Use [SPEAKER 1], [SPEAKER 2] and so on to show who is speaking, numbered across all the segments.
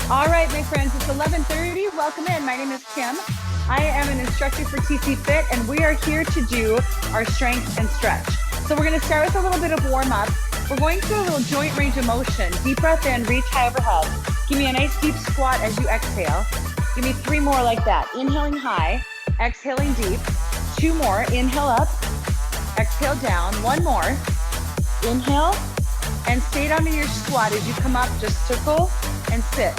[SPEAKER 1] All right, my friends, it's 11:30. Welcome in. My name is Kim. I am an instructor for TC Fit, and we are here to do our strength and stretch. So we're going to start with a little bit of warm up. We're going through a little joint range of motion. Deep breath in, reach high overhead. Give me a nice deep squat as you exhale. Give me 3 more like that. Inhaling high, exhaling deep. 2 more. Inhale up, exhale down. 1 more. Inhale, and stay down in your squat. As you come up, just circle and sit.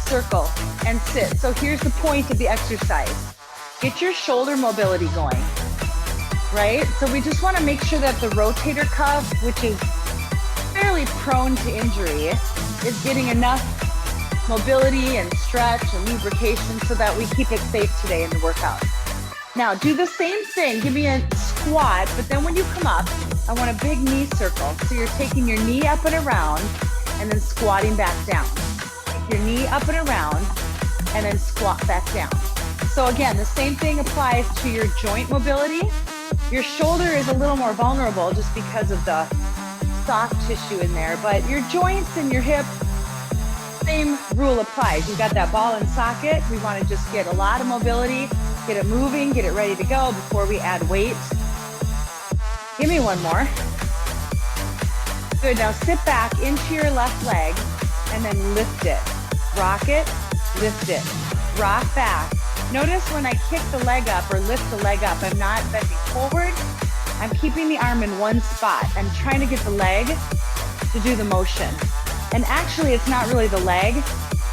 [SPEAKER 1] Circle and sit. So here's the point of the exercise. Get your shoulder mobility going, right? So we just want to make sure that the rotator cuff, which is fairly prone to injury, is getting enough mobility and stretch and lubrication so that we keep it safe today in the workout. Now do the same thing. Give me a squat, but then when you come up, I want a big knee circle. So you're taking your knee up and around and then squatting back down. Your knee up and around and then squat back down. So again, the same thing applies to your joint mobility. Your shoulder is a little more vulnerable just because of the soft tissue in there, but your joints and your hips, same rule applies. You've got that ball and socket. We want to just get a lot of mobility, get it moving, get it ready to go before we add weight. Give me 1 more. Good, now sit back into your left leg and then lift it. Rock it, lift it, rock back. Notice when I kick the leg up or lift the leg up, I'm not bending forward. I'm keeping the arm in one spot. I'm trying to get the leg to do the motion. And actually, it's not really the leg.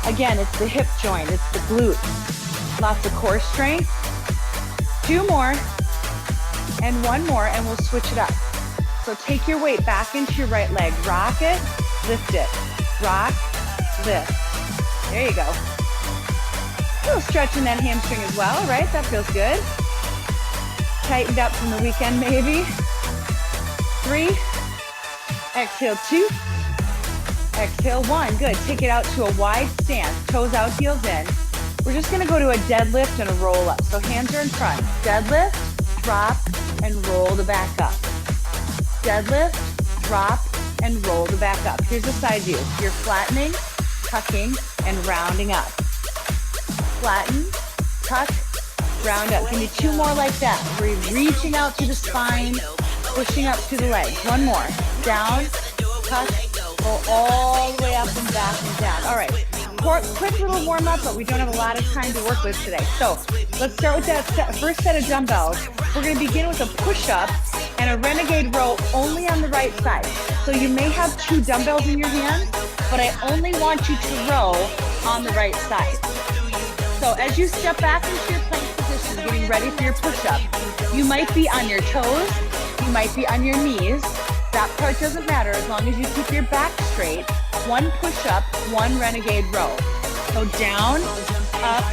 [SPEAKER 1] Again, it's the hip joint, it's the glute. Lots of core strength. 2 more and 1 more, and we'll switch it up. So take your weight back into your right leg. Rock it, lift it. Rock, lift. There you go. A little stretch in that hamstring as well, right? That feels good. Tightened up from the weekend, maybe. 3. Exhale, 2. Exhale, 1. Good. Take it out to a wide stance. Toes out, heels in. We're just going to go to a deadlift and a roll up. So hands are in front. Deadlift, drop, and roll the back up. Deadlift, drop, and roll the back up. Here's the side view. You're flattening, tucking, and rounding up. Flatten, tuck, round up. Give me 2 more like that. We're reaching out to the spine, pushing up to the legs. 1 more. Down, tuck, go all the way up and back and down. All right. Quick little warm up, but we don't have a lot of time to work with today. So let's start with that first set of dumbbells. We're going to begin with a push-up and a renegade row only on the right side. So you may have 2 dumbbells in your hand, but I only want you to row on the right side. So as you step back into your plank position, getting ready for your push-up, you might be on your toes, you might be on your knees. That part doesn't matter as long as you keep your back straight. 1 push-up, 1 renegade row. So down, up,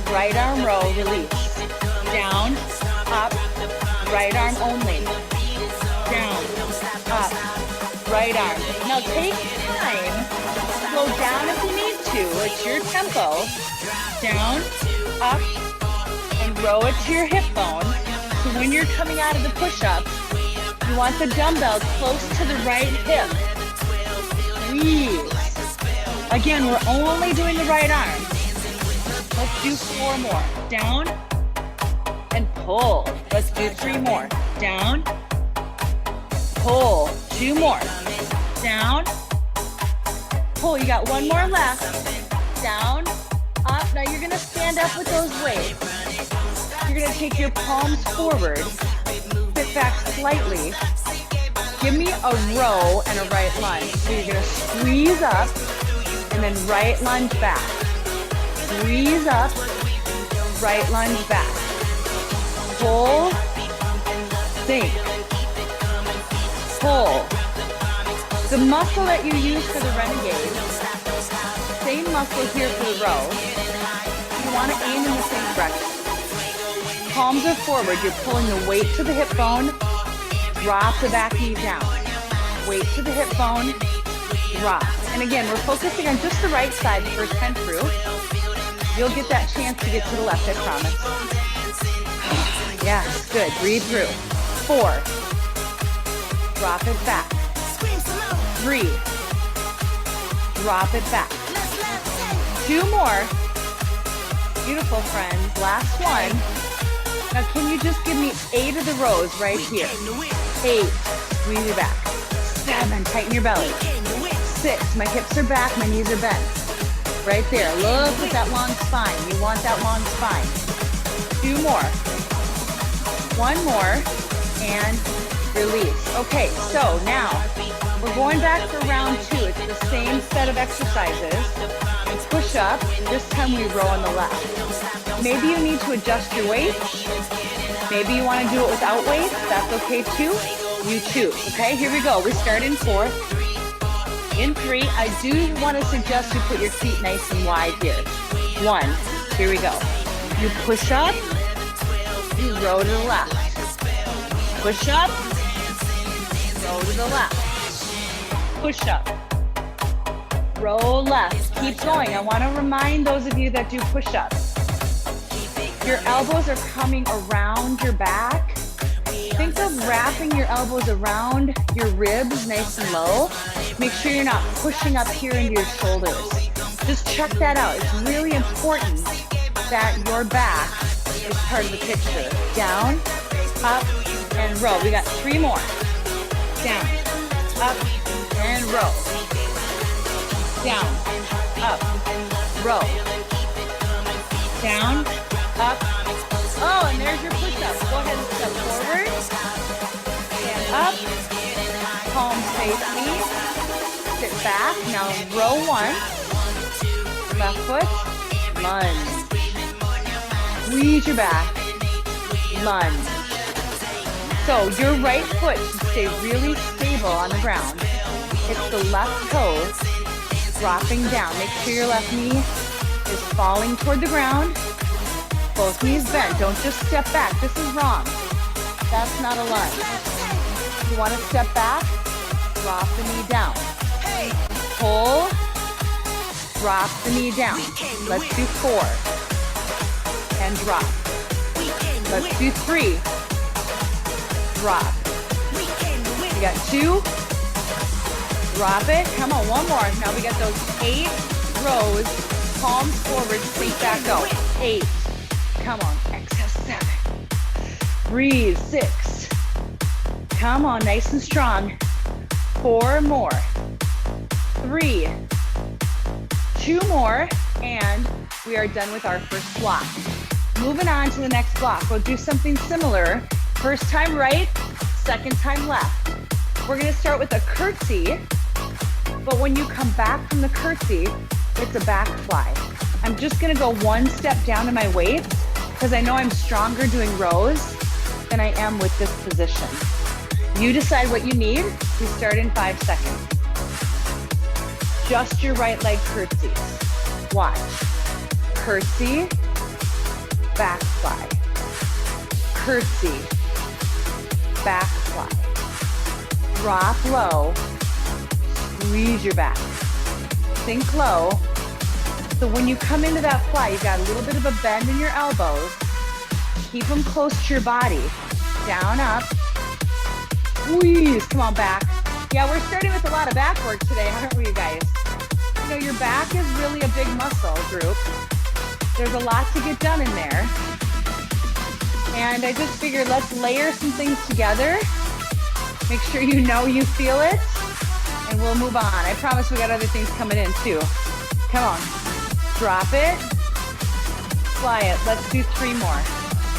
[SPEAKER 1] right arm row, release. Down, up, right arm only. Down, up, right arm. Now take time, slow down if you need to. It's your tempo. Down, up, and row it to your hip bone. So when you're coming out of the push-up, you want the dumbbell close to the right hip. Squeeze. Again, we're only doing the right arm. Let's do 4 more. Down and pull. Let's do 3 more. Down, pull. 2 more. Down, pull. You got 1 more left. Down, up. Now you're going to stand up with those weights. You're going to take your palms forward. Sit back slightly. Give me a row and a right lunge. So you're gonna squeeze up and then right lunge back. Squeeze up, right lunge back. Pull, sink. Pull. The muscle that you use for the renegade, same muscle here for the row. You wanna aim in the same direction. Palms are forward. You're pulling the weight to the hip bone. Drop the back knee down. Weight to the hip bone. Drop. And again, we're focusing on just the right side the first time through. You'll get that chance to get to the left, I promise. Yes, good. Breathe through. 4. Drop it back. 3. Drop it back. 2 more. Beautiful, friends. Last one. Now, can you just give me 8 of the rows right here? 8, squeeze your back. 7, tighten your belly. 6, my hips are back, my knees are bent. Right there, look at that long spine. You want that long spine. 2 more. 1 more, and release. Okay, so now we're going back for round 2. It's the same set of exercises. Push up, this time we row on the left. Maybe you need to adjust your weight. Maybe you want to do it without weight. That's okay too. You choose, okay? Here we go. We start in 4. In 3, I do want to suggest you put your feet nice and wide here. 1, here we go. You push up, you row to the left. Push up, row to the left. Push up, row left. Keep going. I want to remind those of you that do push-ups. Your elbows are coming around your back. Think of wrapping your elbows around your ribs nice and low. Make sure you're not pushing up here into your shoulders. Just check that out. It's really important that your back is part of the picture. Down, up, and row. We got 3 more. Down, up, and row. Down, up, row. Down, up. Oh, and there's your push-up. Go ahead and step forward. Stand up. Palms face me. Sit back. Now row 1. Left foot. Lunge. Squeeze your back. Lunge. So your right foot should stay really stable on the ground. It's the left toe dropping down. Make sure your left knee is falling toward the ground. Both knees bent. Don't just step back. This is wrong. That's not a lunge. You want to step back, drop the knee down. Pull, drop the knee down. Let's do 4. And drop. Let's do 3. Drop. We got 2. Drop it. Come on, 1 more. Now we got those 8 rows. Palms forward, feet back out. 8. Come on, exhale, 7. Breathe, 6. Come on, nice and strong. 4 more. 3. 2 more, and we are done with our first block. Moving on to the next block. We'll do something similar. First time right, second time left. We're gonna start with a curtsy, but when you come back from the curtsy, it's a back fly. I'm just gonna go 1 step down to my weight, because I know I'm stronger doing rows than I am with this position. You decide what you need. We start in 5 seconds. Just your right leg curtsies. Watch. Curtsy, back fly. Curtsy, back fly. Drop low, squeeze your back. Sink low. So when you come into that fly, you've got a little bit of a bend in your elbows. Keep them close to your body. Down, up. Squeeze. Come on, back. Yeah, we're starting with a lot of back work today, aren't we, you guys? You know, your back is really a big muscle group. There's a lot to get done in there. And I just figured let's layer some things together. Make sure you know you feel it. And we'll move on. I promise we got other things coming in too. Come on. Drop it. Fly it. Let's do 3 more.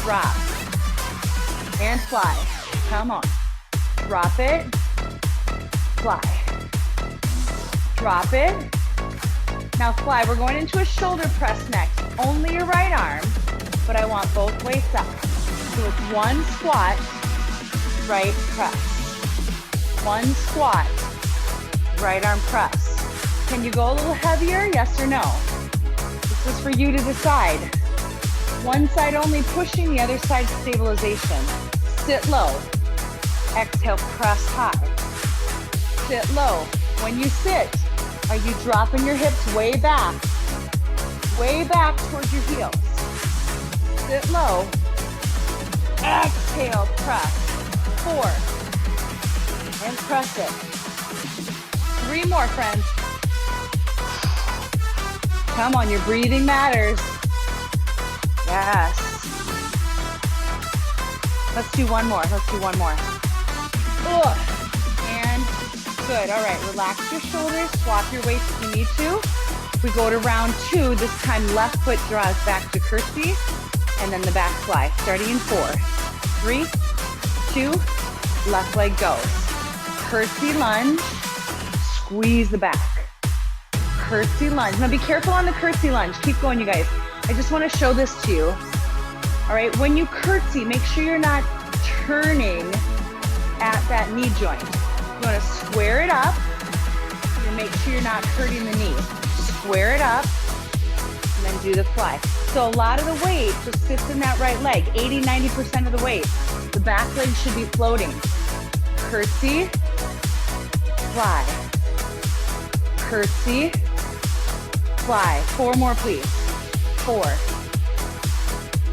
[SPEAKER 1] Drop. And fly. Come on. Drop it. Fly. Drop it. Now fly. We're going into a shoulder press next. Only your right arm, but I want both weights up. So it's 1 squat, right press. 1 squat, right arm press. Can you go a little heavier? Yes or no? This is for you to decide. One side only pushing, the other side stabilization. Sit low. Exhale, press high. Sit low. When you sit, are you dropping your hips way back? Way back towards your heels. Sit low. Exhale, press. 4. And press it. 3 more, friends. Come on, your breathing matters. Yes. Let's do one more. Let's do one more. Ugh. And good. All right, relax your shoulders. Swap your weights if you need to. We go to round 2. This time, left foot draws back to curtsy, and then the back fly. Starting in 4, 3, 2, left leg goes. Curtsy lunge, squeeze the back. Curtsy lunge. Now be careful on the curtsy lunge. Keep going, you guys. I just want to show this to you. All right, when you curtsy, make sure you're not turning at that knee joint. You want to square it up and make sure you're not hurting the knee. Square it up and then do the fly. So a lot of the weight just sits in that right leg, 80-90% of the weight. The back leg should be floating. Curtsy, fly. Curtsy, fly. 4 more, please. 4.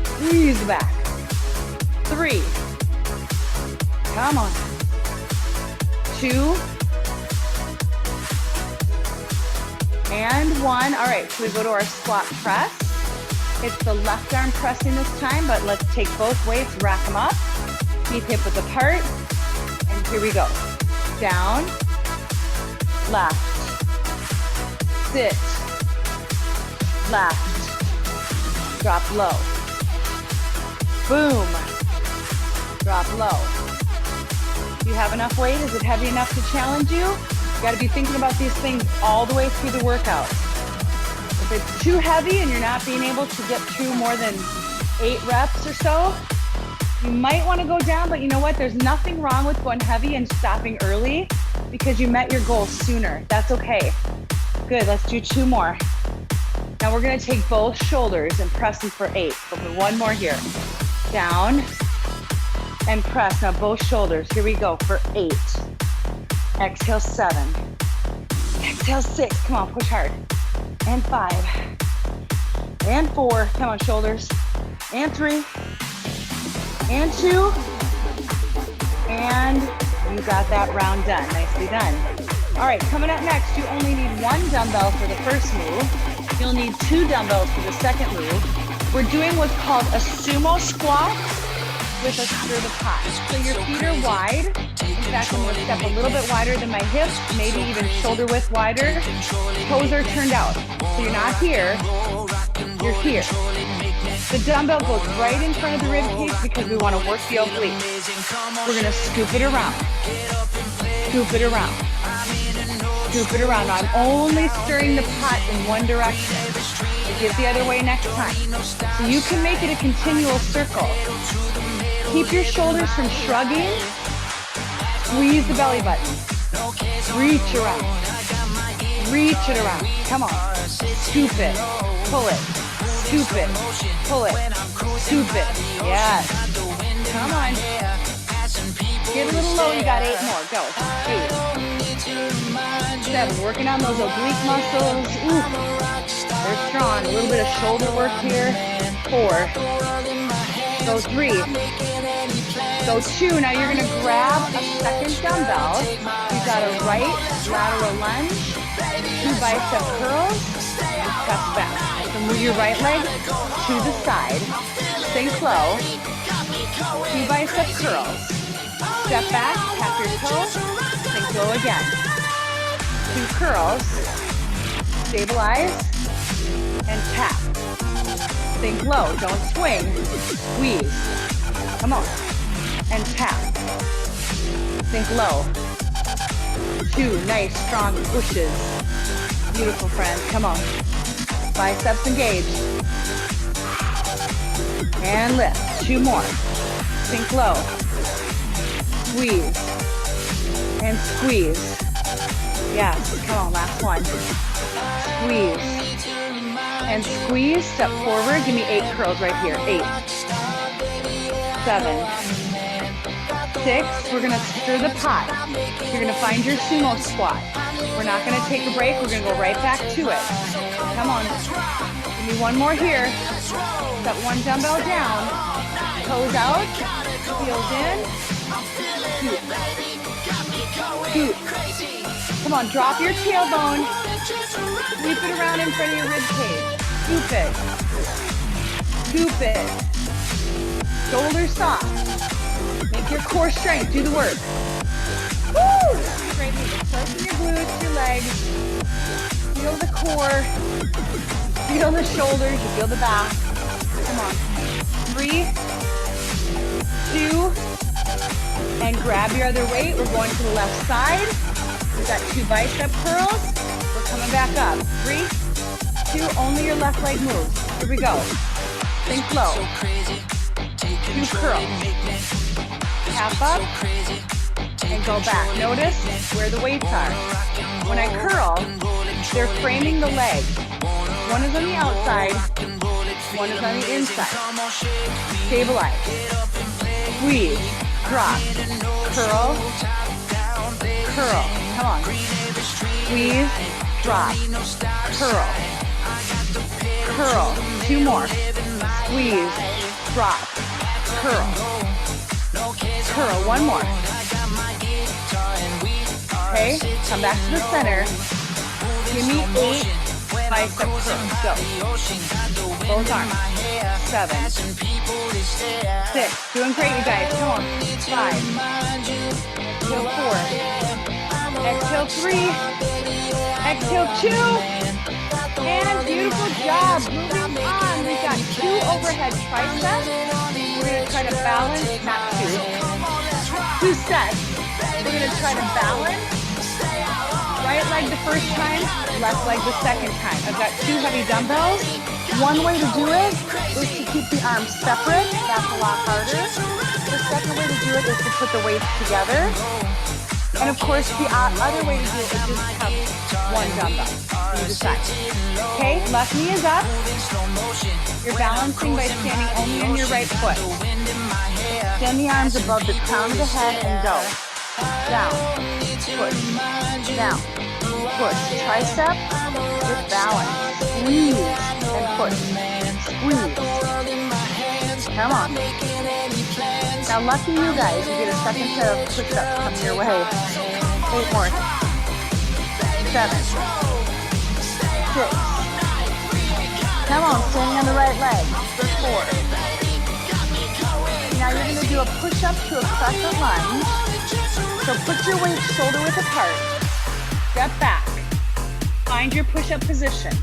[SPEAKER 1] Squeeze the back. 3. Come on. 2. And 1. All right, so we go to our squat press. It's the left arm pressing this time, but let's take both weights, rack them up. Knee hip width apart. And here we go. Down, left, sit, left, drop low, boom, drop low. Do you have enough weight? Is it heavy enough to challenge you? You gotta be thinking about these things all the way through the workout. If it's too heavy and you're not being able to get through more than 8 reps or so, you might wanna go down, but you know what? There's nothing wrong with going heavy and stopping early because you met your goal sooner. That's okay. Good, let's do 2 more. Now we're gonna take both shoulders and press them for 8. So one more here. Down and press. Now both shoulders. Here we go for 8. Exhale 7. Exhale 6. Come on, push hard. And 5. And 4. Come on, shoulders. And 3. And 2. And you got that round done. Nicely done. All right, coming up next, you only need 1 dumbbell for the first move. You'll need 2 dumbbells for the second move. We're doing what's called a sumo squat with a stir the pot. So your feet are wide. In fact, I'm gonna step a little bit wider than my hips, maybe even shoulder width wider. Toes are turned out. So you're not here, you're here. The dumbbell goes right in front of the rib cage because we want to work the obliques. We're going to scoop it around. Scoop it around. Scoop it around. Now I'm only stirring the pot in one direction. We'll get the other way next time. So you can make it a continual circle. Keep your shoulders from shrugging. Squeeze the belly button. Reach around. Reach it around. Come on. Scoop it. Pull it. Scoop it. Pull it. Scoop it. Yes. Come on. Get a little low. You got 8 more. Go. 8. 7. Working on those oblique muscles. Ooh. They're strong. A little bit of shoulder work here. 4. Go 3. Go 2. Now you're going to grab a second dumbbell. You got a right lateral lunge. 2 bicep curls. And chest back. So move your right leg to the side. Think low. 2 bicep curls. Step back, tap your toe. Think low again. 2 curls. Stabilize. And tap. Think low. Don't swing. Squeeze. Come on. And tap. Think low. 2 nice strong pushes. Beautiful, friends. Come on. Biceps engaged. And lift. 2 more. Sink low. Squeeze. And squeeze. Yes. Come on. Last one. Squeeze. And squeeze. Step forward. Give me 8 curls right here. 8. 7. 6. We're going to stir the pot. You're going to find your sumo squat. We're not going to take a break. We're going to go right back to it. Come on. Give me 1 more here. Set 1 dumbbell down. Toes out. Heels in. Scoop. Scoop. Come on. Drop your tailbone. Sweep it around in front of your rib cage. Scoop it. Scoop it. Shoulders soft. Make your core strength. Do the work. Woo! Great movement. Focus your glutes, your legs. Feel the core. Feel the shoulders. You feel the back. Come on. 3, 2, and grab your other weight. We're going to the left side. We've got 2 bicep curls. We're coming back up. 3, 2, only your left leg moves. Here we go. Think low. 2 curls. Tap up and go back. Notice where the weights are. When I curl, they're framing the leg. One is on the outside, one is on the inside. Stabilize. Squeeze. Drop. Curl. Curl. Come on. Squeeze. Drop. Curl. Curl. 2 more. Squeeze. Drop. Curl. Curl. 1 more. Okay. Come back to the center. Give me 8 bicep curls. Go. Both arms. 7. 6. Doing great, you guys. Come on. 5. Exhale 4. Exhale 3. Exhale 2. And beautiful job. Moving on. We've got 2 overhead triceps. We're going to try to balance, not 2 sets. We're going to try to balance. Right leg the first time, left leg the second time. I've got 2 heavy dumbbells. One way to do it is to keep the arms separate. That's a lot harder. The second way to do it is to put the weights together. And of course, the other way to do it is just have 1 dumbbell. You decide. Okay, left knee is up. You're balancing by standing only on your right foot. Extend the arms above the crown of the head and go. Down, push, down, push. Tricep with balance. Squeeze and push. Squeeze. Come on. Now lucky you guys, you get a second set of push-ups coming your way. 8 more. 7. 6. Come on, standing on the right leg. For 4. Now you're going to do a push-up to a crescent lunge. So put your weight shoulder width apart. Step back. Find your push-up position.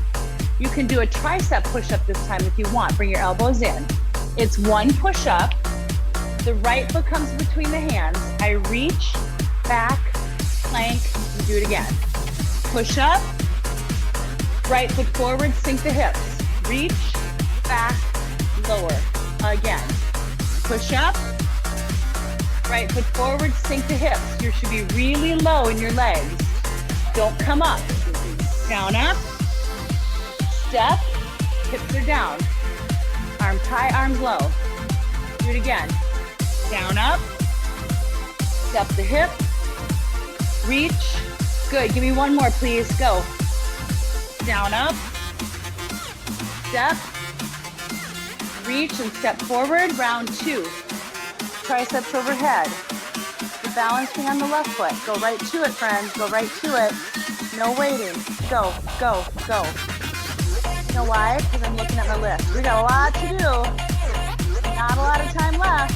[SPEAKER 1] You can do a tricep push-up this time if you want. Bring your elbows in. It's 1 push-up. The right foot comes between the hands. I reach, back, plank, and do it again. Push up. Right foot forward, sink the hips. Reach, back, lower. Again. Push up. Right foot forward, sink the hips. You should be really low in your legs. Don't come up. Down, up. Step. Hips are down. Arms high, arms low. Do it again. Down, up. Step the hip. Reach. Good. Give me 1 more, please. Go. Down, up. Step. Reach and step forward. Round 2. Triceps overhead. You're balancing on the left foot. Go right to it, friends. Go right to it. No waiting. Go, go, go. You know why? Because I'm looking at my list. We got a lot to do. Not a lot of time left.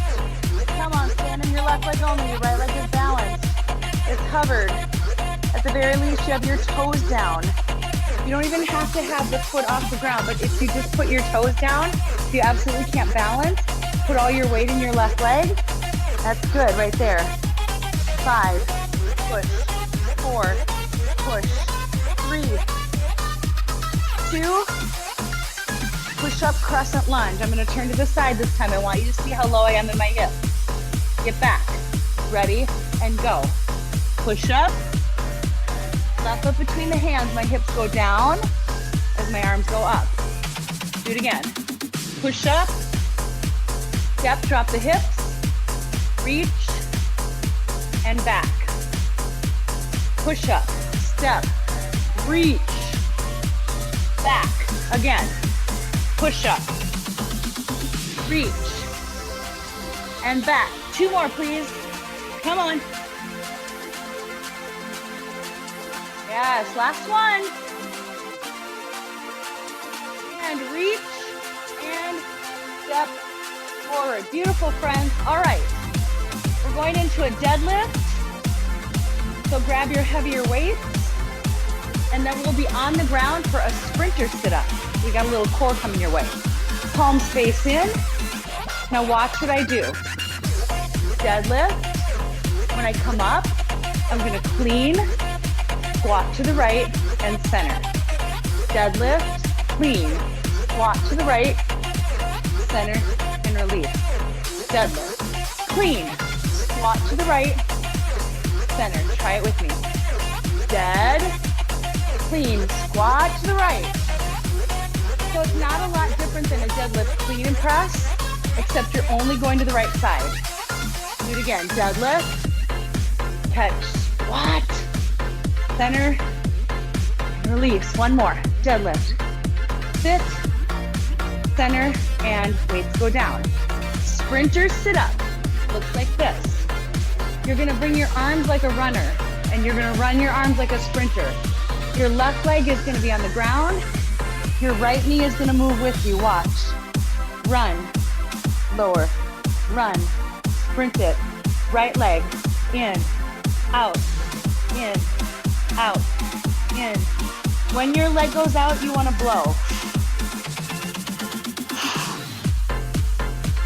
[SPEAKER 1] Come on, stand in your left leg only. Your right leg is balanced. It's covered. At the very least, you have your toes down. You don't even have to have the foot off the ground, but if you just put your toes down, if you absolutely can't balance, put all your weight in your left leg. That's good right there. 5, push, 4, push, 3, 2, push up crescent lunge. I'm going to turn to the side this time. I want you to see how low I am in my hips. Get back. Ready? And go. Push up. Left foot between the hands. My hips go down as my arms go up. Do it again. Push up. Step, drop the hips. Reach. And back. Push up. Step. Reach. Back. Again. Push up. Reach. And back. 2 more, please. Come on. Yes, last one. and reach and step forward. Beautiful, friends. All right, we're going into a deadlift. So grab your heavier weights, and then we'll be on the ground for a sprinter sit-up. We got a little core coming your way. Palms face in. Now watch what I do. Deadlift. When I come up, I'm gonna clean, squat to the right, and center. Deadlift, clean, squat to the right, center, and release. Deadlift, clean, squat to the right, center. Try it with me. Dead, clean, squat to the right. So it's not a lot different than a deadlift clean and press, except you're only going to the right side. Do it again. Deadlift, catch, squat, center, release. One more. Deadlift, sit, center, and weights go down. Sprinter sit up. Looks like this. You're gonna bring your arms like a runner, and you're gonna run your arms like a sprinter. Your left leg is gonna be on the ground. Your right knee is gonna move with you. Watch. Run, lower, run, sprint it. Right leg, in, out, in, out, in. When your leg goes out, you wanna blow.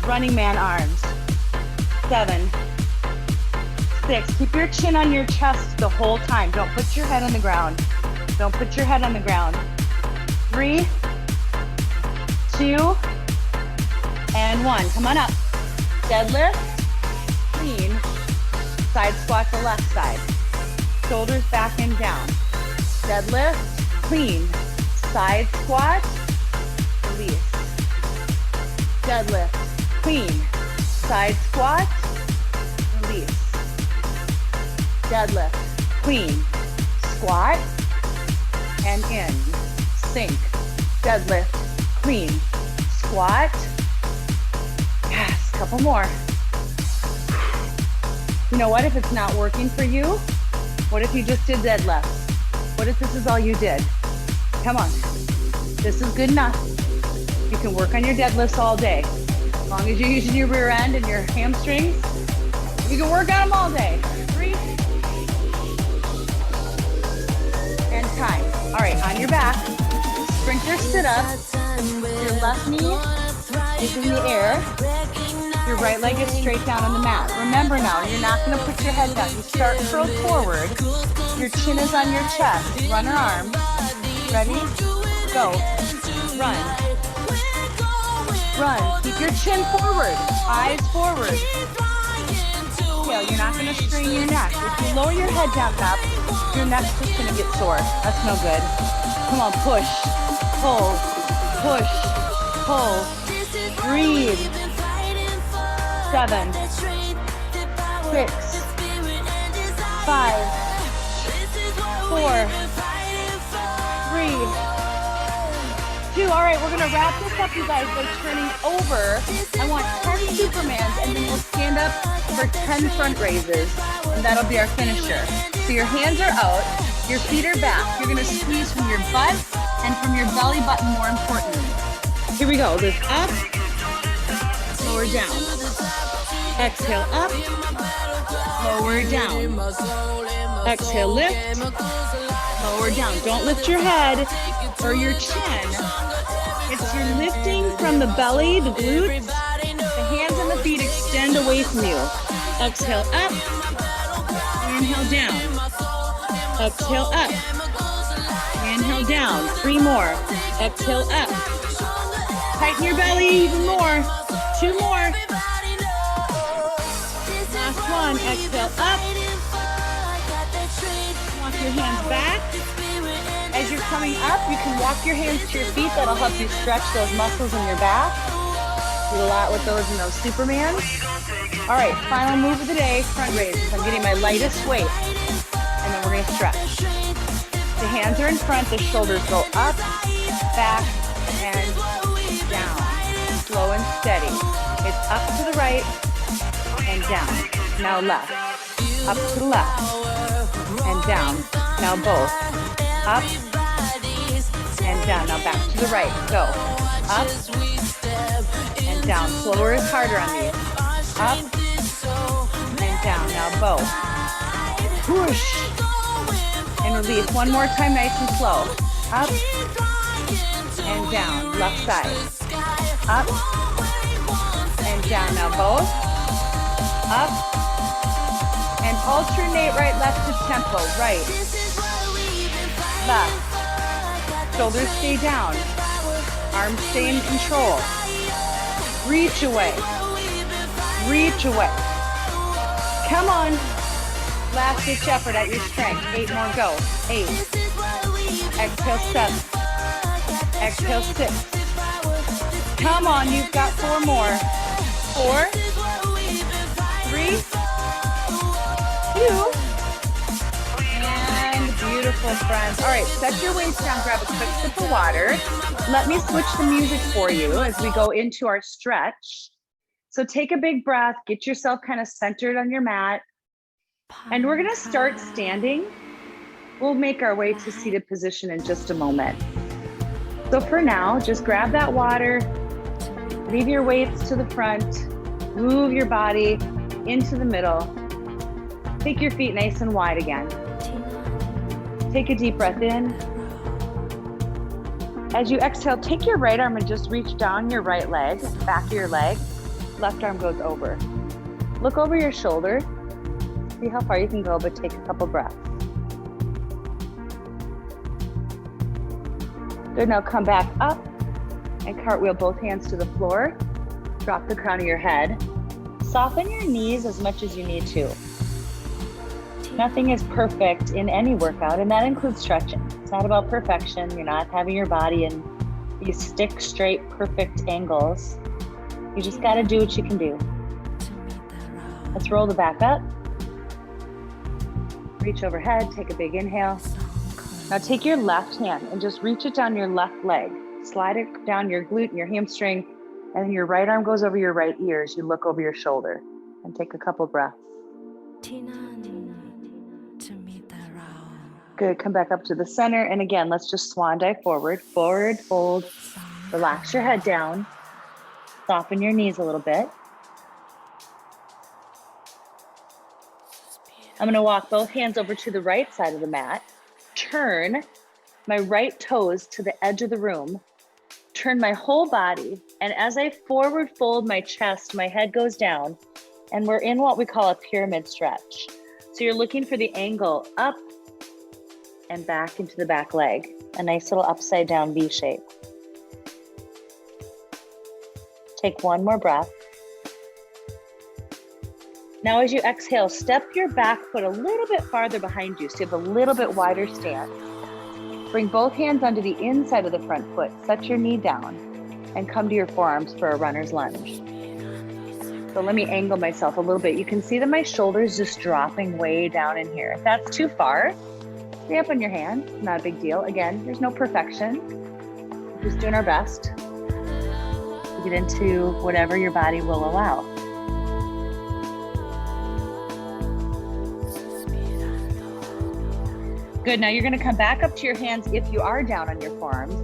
[SPEAKER 1] Running man arms. 7, 6. Keep your chin on your chest the whole time. Don't put your head on the ground. Don't put your head on the ground. 3, 2, and 1. Come on up. Deadlift, clean, side squat to left side. Shoulders back and down. Deadlift, clean, side squat, release. Deadlift, clean, side squat, release. Deadlift, clean, squat, and in. Sink. Deadlift, clean, squat. Yes, couple more. You know what, if it's not working for you, what if you just did deadlifts? What if this is all you did? Come on, this is good enough. You can work on your deadlifts all day. As long as you're using your rear end and your hamstrings, you can work on them all day. 3, and time. All right, on your back, sprinter sit up. Your left knee is in the air. Your right leg is straight down on the mat. Remember now, you're not gonna put your head down. You start curled forward. Your chin is on your chest. Run your arm. Ready? Go. Run. Run. Keep your chin forward. Eyes forward. Yeah, you're not gonna strain your neck. If you lower your head down up, your neck's just gonna get sore. That's no good. Come on, push, pull, push, pull. Breathe. 7, 6, 5, 4, 3, 2. All right, we're gonna wrap this up, you guys, by turning over. I want 10 Supermans, and then we'll stand up for 10 front raises, and that'll be our finisher. So your hands are out, your feet are back. You're gonna squeeze from your butt and from your belly button, more importantly. Here we go. Lift up, lower down. Exhale up, lower down. Exhale, lift, lower down. Don't lift your head or your chin. It's you're lifting from the belly, the glutes, the hands and the feet extend away from you. Exhale up, inhale down. Exhale up, inhale down. 3 more. Exhale up. Tighten your belly even more. 2 more. Last one. Exhale up. Walk your hands back. As you're coming up, you can walk your hands to your feet. That'll help you stretch those muscles in your back. Do a lot with those in those Supermans. All right, final move of the day, front raises. I'm getting my lightest weight, and then we're gonna stretch. The hands are in front, the shoulders go up, back, and down. Slow and steady. It's up to the right and down. Now left. Up to the left and down. Now both. Up and down. Now back to the right. Go. Up and down. Slower is harder on these. Up and down. Now bow. Push and release. One more time, nice and slow. Up and down. Left side. Up and down. Now both. Up and alternate right, left to tempo. Right, left. Shoulders stay down. Arms stay in control. Reach away. Reach away. Come on. Last ditch effort at your strength. 8 more, go. 8. Exhale, 7. Exhale, 6. Come on, you've got 4 more. 4, 3, 2, and beautiful, friends. All right, set your weights down, grab a quick sip of water. Let me switch the music for you as we go into our stretch. So take a big breath, get yourself kind of centered on your mat. And we're gonna start standing. We'll make our way to seated position in just a moment. So for now, just grab that water, leave your weights to the front, move your body into the middle. Take your feet nice and wide again. Take a deep breath in. As you exhale, take your right arm and just reach down your right leg, back of your leg. Left arm goes over. Look over your shoulder. See how far you can go, but take a couple breaths. Good, now come back up and cartwheel both hands to the floor. Drop the crown of your head. Soften your knees as much as you need to. Nothing is perfect in any workout, and that includes stretching. It's not about perfection. You're not having your body in these stick straight, perfect angles. You just got to do what you can do. Let's roll the back up. Reach overhead, take a big inhale. Now take your left hand and just reach it down your left leg. Slide it down your glute and your hamstring, and then your right arm goes over your right ear as you look over your shoulder. And take a couple breaths. Good, come back up to the center. And again, let's just swan dive forward. Forward, fold, relax your head down. Soften your knees a little bit. I'm gonna walk both hands over to the right side of the mat. Turn my right toes to the edge of the room. Turn my whole body. And as I forward fold my chest, my head goes down. And we're in what we call a pyramid stretch. So you're looking for the angle up and back into the back leg. A nice little upside down V shape. Take one more breath. Now as you exhale, step your back foot a little bit farther behind you so you have a little bit wider stance. Bring both hands onto the inside of the front foot, set your knee down, and come to your forearms for a runner's lunge. So let me angle myself a little bit. You can see that my shoulder's just dropping way down in here. If that's too far, stay up on your hand, not a big deal. Again, there's no perfection. We're just doing our best to get into whatever your body will allow. Good, now you're gonna come back up to your hands if you are down on your forearms.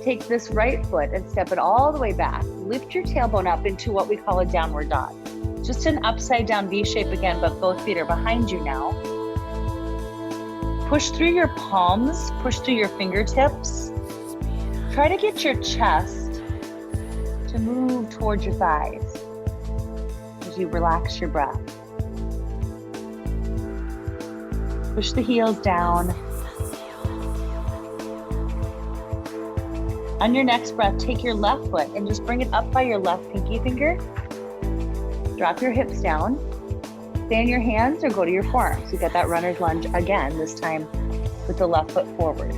[SPEAKER 1] Take this right foot and step it all the way back. Lift your tailbone up into what we call a downward dog. Just an upside down V shape again, but both feet are behind you now. Push through your palms, push through your fingertips. Try to get your chest to move towards your thighs as you relax your breath. Push the heels down. On your next breath, take your left foot and just bring it up by your left pinky finger. Drop your hips down. Stay in your hands or go to your forearms. You got that runner's lunge again, this time with the left foot forward.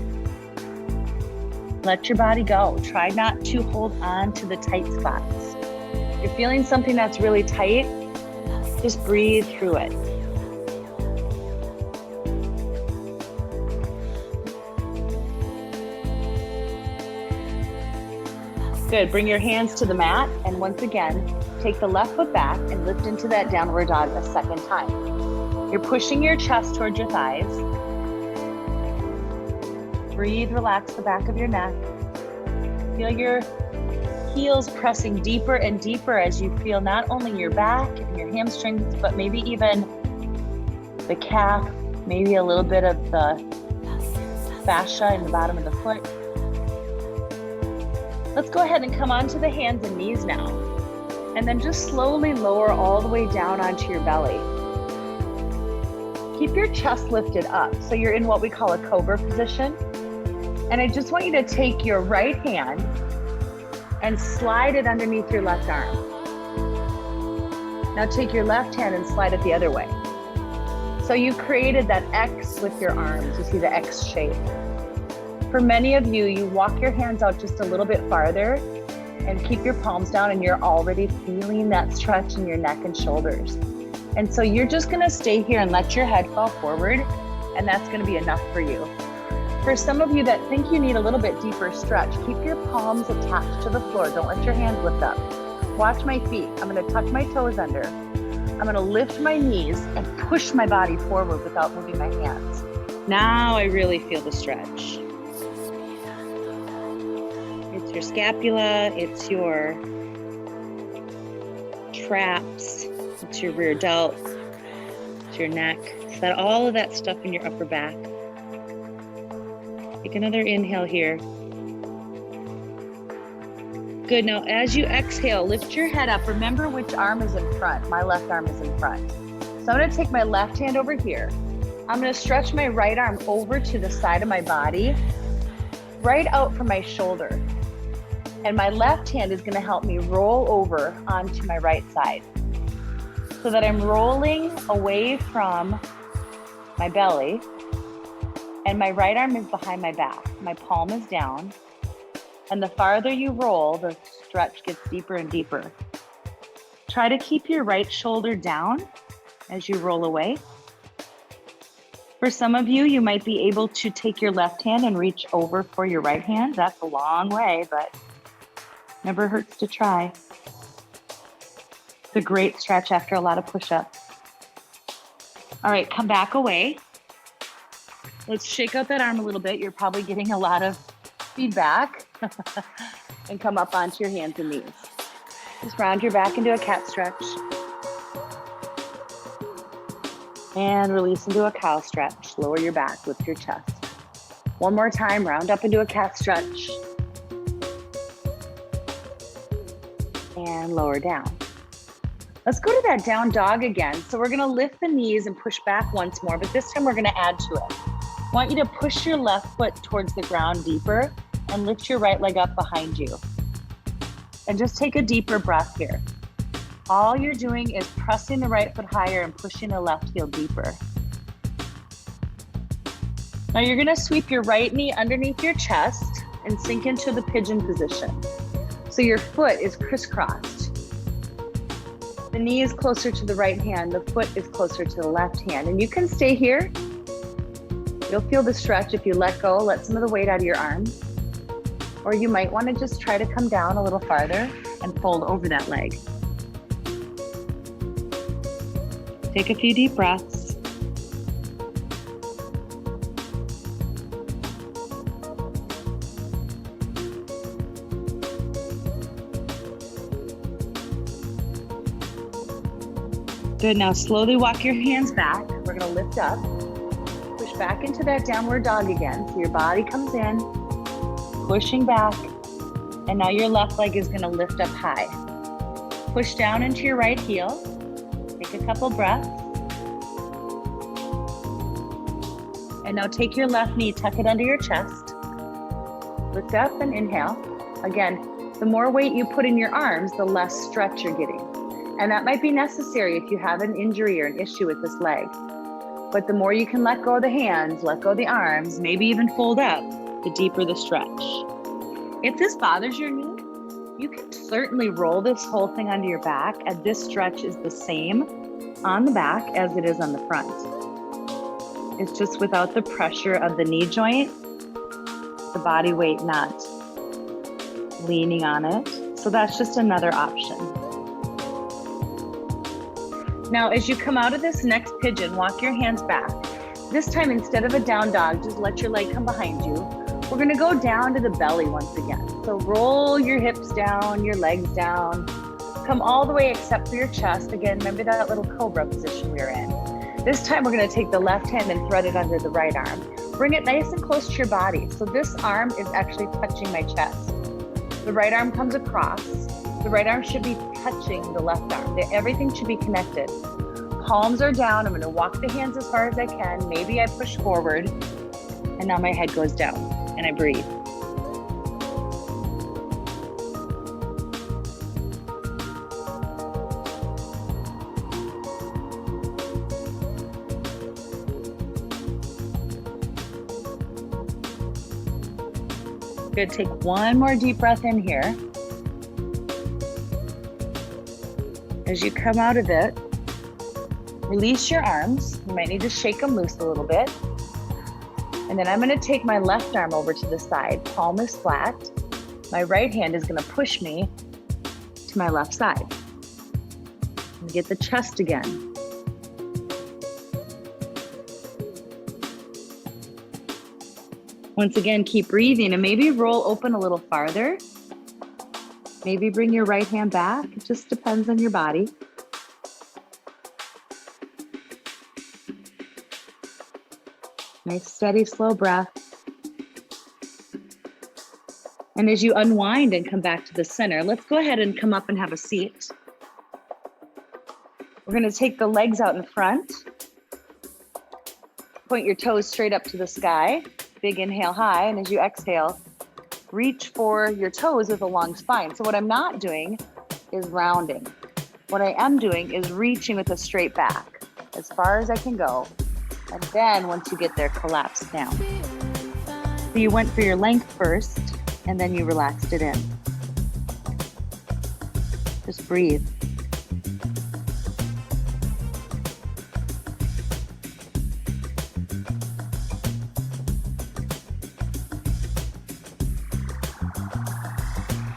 [SPEAKER 1] Let your body go. Try not to hold on to the tight spots. If you're feeling something that's really tight, just breathe through it. Good, bring your hands to the mat, and once again, take the left foot back and lift into that downward dog a second time. You're pushing your chest towards your thighs. Breathe, relax the back of your neck. Feel your heels pressing deeper and deeper as you feel not only your back and your hamstrings, but maybe even the calf, maybe a little bit of the fascia in the bottom of the foot. Let's go ahead and come onto the hands and knees now. And then just slowly lower all the way down onto your belly. Keep your chest lifted up. So you're in what we call a cobra position. And I just want you to take your right hand and slide it underneath your left arm. Now take your left hand and slide it the other way. So you created that X with your arms. You see the X shape. For many of you, you walk your hands out just a little bit farther and keep your palms down, and you're already feeling that stretch in your neck and shoulders. And so you're just gonna stay here and let your head fall forward, and that's gonna be enough for you. For some of you that think you need a little bit deeper stretch, keep your palms attached to the floor. Don't let your hands lift up. Watch my feet. I'm gonna tuck my toes under. I'm gonna lift my knees and push my body forward without moving my hands. Now I really feel the stretch. It's your scapula, it's your traps, it's your rear delt, it's your neck. Set all of that stuff in your upper back. Take another inhale here. Good, now as you exhale, lift your head up. Remember which arm is in front. My left arm is in front. So I'm gonna take my left hand over here. I'm gonna stretch my right arm over to the side of my body, right out from my shoulder. And my left hand is gonna help me roll over onto my right side so that I'm rolling away from my belly, and my right arm is behind my back. My palm is down. And the farther you roll, the stretch gets deeper and deeper. Try to keep your right shoulder down as you roll away. For some of you, you might be able to take your left hand and reach over for your right hand. That's a long way, but never hurts to try. It's a great stretch after a lot of push-ups. All right, come back away. Let's shake out that arm a little bit. You're probably getting a lot of feedback. And come up onto your hands and knees. Just round your back into a cat stretch. And release into a cow stretch. Lower your back, lift your chest. One more time, round up into a cat stretch. And lower down. Let's go to that down dog again. So we're gonna lift the knees and push back once more, but this time we're gonna add to it. I want you to push your left foot towards the ground deeper and lift your right leg up behind you. And just take a deeper breath here. All you're doing is pressing the right foot higher and pushing the left heel deeper. Now you're gonna sweep your right knee underneath your chest and sink into the pigeon position. So your foot is crisscrossed. The knee is closer to the right hand, the foot is closer to the left hand. And you can stay here. You'll feel the stretch if you let go, let some of the weight out of your arms. Or you might want to just try to come down a little farther and fold over that leg. Take a few deep breaths. Good, now slowly walk your hands back. We're gonna lift up. Push back into that downward dog again. So your body comes in, pushing back, and now your left leg is gonna lift up high. Push down into your right heel. Take a couple breaths. And now take your left knee, tuck it under your chest. Lift up and inhale. Again, the more weight you put in your arms, the less stretch you're getting. And that might be necessary if you have an injury or an issue with this leg. But the more you can let go of the hands, let go of the arms, maybe even fold up, the deeper the stretch. If this bothers your knee, you can certainly roll this whole thing onto your back, and this stretch is the same on the back as it is on the front. It's just without the pressure of the knee joint, the body weight not leaning on it. So that's just another option. Now, as you come out of this next pigeon, walk your hands back. This time, instead of a down dog, just let your leg come behind you. We're gonna go down to the belly once again. So roll your hips down, your legs down, come all the way except for your chest. Again, remember that little cobra position we were in. This time we're gonna take the left hand and thread it under the right arm. Bring it nice and close to your body. So this arm is actually touching my chest. The right arm comes across. The right arm should be touching the left arm. Everything should be connected. Palms are down. I'm gonna walk the hands as far as I can. Maybe I push forward, and now my head goes down, and I breathe. Good, take one more deep breath in here. As you come out of it, release your arms. You might need to shake them loose a little bit. And then I'm gonna take my left arm over to the side. Palm is flat. My right hand is gonna push me to my left side. And get the chest again. Once again, keep breathing and maybe roll open a little farther. Maybe bring your right hand back. It just depends on your body. Nice, steady, slow breath. And as you unwind and come back to the center, let's go ahead and come up and have a seat. We're gonna take the legs out in front. Point your toes straight up to the sky. Big inhale high, and as you exhale, reach for your toes with a long spine. So what I'm not doing is rounding. What I am doing is reaching with a straight back as far as I can go. And then once you get there, collapse down. So you went for your length first, and then you relaxed it in. Just breathe.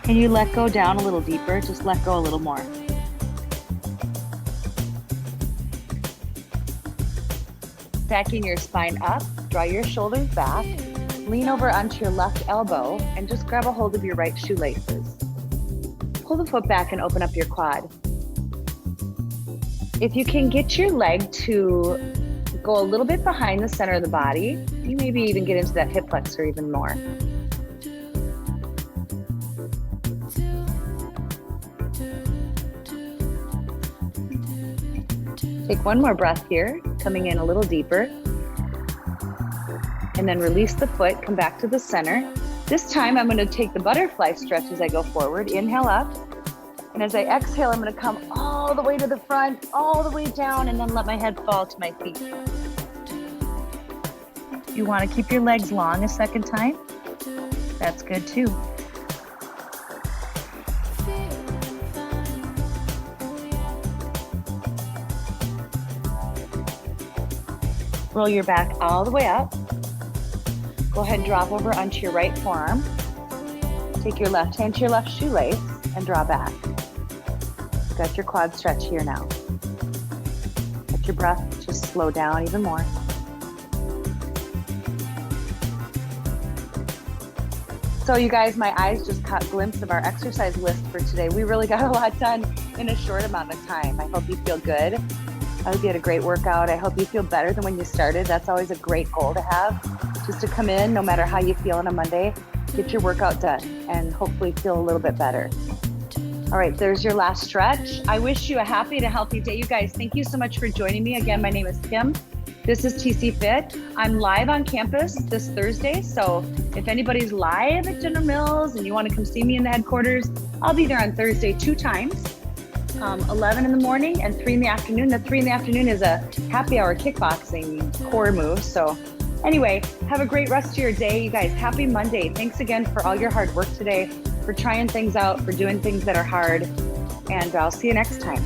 [SPEAKER 1] Can you let go down a little deeper? Just let go a little more. Stacking your spine up, draw your shoulders back, lean over onto your left elbow, and just grab a hold of your right shoelaces. Pull the foot back and open up your quad. If you can get your leg to go a little bit behind the center of the body, you maybe even get into that hip flexor even more. Take one more breath here, coming in a little deeper. And then release the foot, come back to the center. This time I'm gonna take the butterfly stretch as I go forward. Inhale up. And as I exhale, I'm gonna come all the way to the front, all the way down, and then let my head fall to my feet. You wanna keep your legs long a second time? That's good too. Roll your back all the way up. Go ahead and drop over onto your right forearm. Take your left hand to your left shoelace and draw back. Got your quad stretch here now. Let your breath just slow down even more. So you guys, my eyes just caught a glimpse of our exercise list for today. We really got a lot done in a short amount of time. I hope you feel good. I hope you had a great workout. I hope you feel better than when you started. That's always a great goal to have, just to come in, no matter how you feel on a Monday, get your workout done and hopefully feel a little bit better. All right, there's your last stretch. I wish you a happy and a healthy day. You guys, thank you so much for joining me. Again, my name is Kim. This is TC Fit. I'm live on campus this Thursday. So if anybody's live at General Mills and you want to come see me in the headquarters, I'll be there on Thursday 2 times. 11 in the morning and 3 in the afternoon. The 3 in the afternoon is a happy hour kickboxing core move. So anyway, have a great rest of your day. You guys, happy Monday. Thanks again for all your hard work today, for trying things out, for doing things that are hard. And I'll see you next time.